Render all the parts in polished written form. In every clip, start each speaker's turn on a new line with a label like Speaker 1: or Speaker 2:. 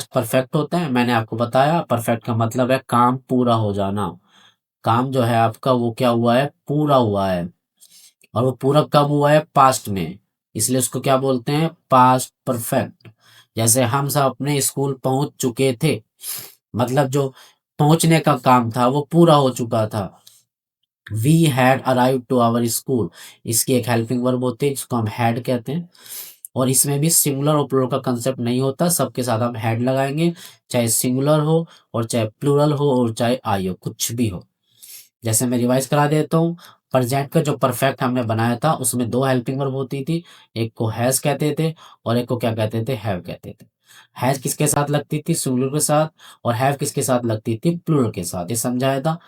Speaker 1: Perfect होता है, मैंने आपको बताया परफेक्ट का मतलब है काम पूरा हो जाना। काम जो है आपका वो क्या हुआ है, पूरा हुआ है। और वो पूरा कब हुआ है, पास्ट में, इसलिए उसको क्या बोलते हैं, पास्ट परफेक्ट। जैसे हम सब अपने स्कूल पहुंच चुके थे, मतलब जो पहुंचने का काम था वो पूरा हो चुका था। We had arrive to our school, इसकी एक हेल्पिंग वर्ब होती है जिसको हम हैड कहते हैं। और इसमें भी सिंगुलर और प्लूरल का कंसेप्ट नहीं होता, सबके साथ हम हैड लगाएंगे, चाहे सिंगुलर हो और चाहे प्लूरल हो और चाहे आई हो, कुछ भी हो। जैसे मैं रिवाइज करा देता हूँ, प्रेजेंट का जो परफेक्ट हमने बनाया था उसमें दो हेल्पिंग वर्ब होती थी, एक को हैज कहते थे और एक को क्या कहते थे, हैव कहते थे। हैज किसके साथ लगती थी, सिंगुलर के साथ, और हैव किसके साथ लगती थी, प्लूरल के साथ। ये समझाया था।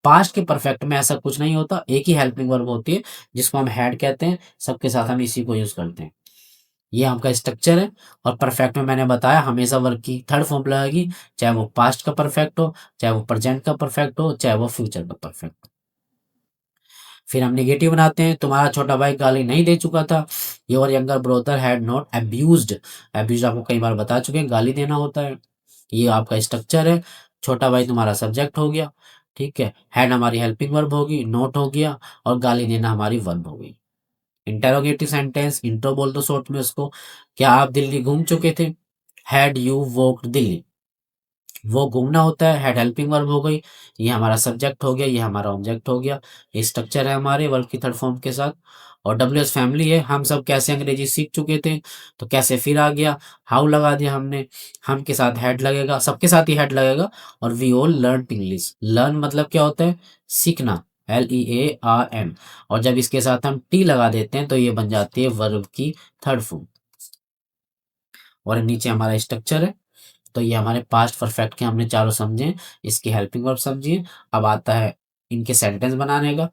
Speaker 1: पास्ट के परफेक्ट में ऐसा कुछ नहीं होता, एक ही हेल्पिंग वर्ब होती है जिसको हम हैड कहते हैं, सबके साथ हम इसी को यूज करते हैं। ये आपका स्ट्रक्चर है। और परफेक्ट में मैंने बताया हमेशा वर्ब की थर्ड फॉर्म लगेगी, चाहे वो पास्ट का परफेक्ट हो, चाहे वो प्रेजेंट का परफेक्ट हो, चाहे वो फ्यूचर का परफेक्ट हो। फिर हम नेगेटिव बनाते हैं, तुम्हारा छोटा भाई गाली नहीं दे चुका था, your younger brother had not abused. Abuse आपको कई बार बता चुके हैं, गाली देना होता है। ये आपका स्ट्रक्चर है। छोटा भाई तुम्हारा सब्जेक्ट हो गया, ठीक है, हैड हमारी हेल्पिंग वर्ब होगी, नोट हो गया, और गाली देना हमारी वर्ब हो गई। इंटेरोगेटिव सेंटेंस, इंट्रो बोल दो शॉर्ट में उसको। क्या आप दिल्ली घूम चुके थे, हैड यू वॉक्ड दिल्ली। वो घूमना होता है, हेड हेल्पिंग वर्ब हो गई, ये हमारा सब्जेक्ट हो गया, ये हमारा ऑब्जेक्ट हो गया। ये स्ट्रक्चर है हमारे वर्ब की थर्ड फॉर्म के साथ। और डब्ल्यू एस फैमिली है, हम सब कैसे अंग्रेजी सीख चुके थे, तो कैसे फिर आ गया, हाउ लगा दिया हमने, हम के साथ हेड लगेगा, सबके साथ ही हेड लगेगा। और we all learn English, learn मतलब क्या होता है, सीखना, LEARN। और जब इसके साथ हम टी लगा देते हैं तो ये बन जाती है वर्ब की थर्ड फॉर्म। और नीचे हमारा स्ट्रक्चर है। तो ये हमारे पास्ट परफेक्ट के हमने चारों समझे, इसकी हेल्पिंग वर्ब समझिए। अब आता है इनके सेंटेंस बनाने का।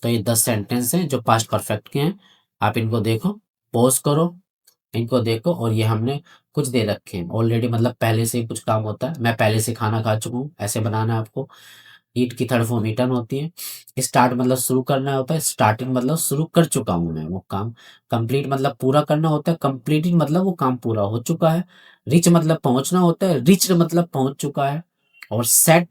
Speaker 1: तो ये 10 सेंटेंस हैं जो पास्ट परफेक्ट के हैं। आप इनको देखो, पॉज करो, इनको देखो, और ये हमने कुछ दे रखे हैं ऑलरेडी, मतलब पहले से ही कुछ काम होता है, मैं पहले से खाना खा चुका हूँ, ऐसे बनाना है आपको। ईट की थर्ड फॉर्म ईटन होती है। स्टार्ट मतलब शुरू करना होता है, स्टार्टिंग मतलब शुरू कर चुका हूँ मैं वो काम। कंप्लीट मतलब पूरा करना होता है, कंप्लीटिंग मतलब वो काम पूरा हो चुका है। रिच मतलब पहुंचना होता है, रिच मतलब पहुंच चुका है। और सेट,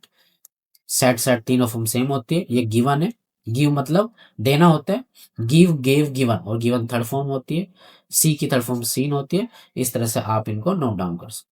Speaker 1: सेट तीनों फॉर्म सेम होती है। ये गिवन है, गिव मतलब देना होता है, गिव गेव गिवन, और गिवन थर्ड फॉर्म होती है। सी की थर्ड फॉर्म सीन होती है। इस तरह से आप इनको नोट डाउन कर सकते हैं।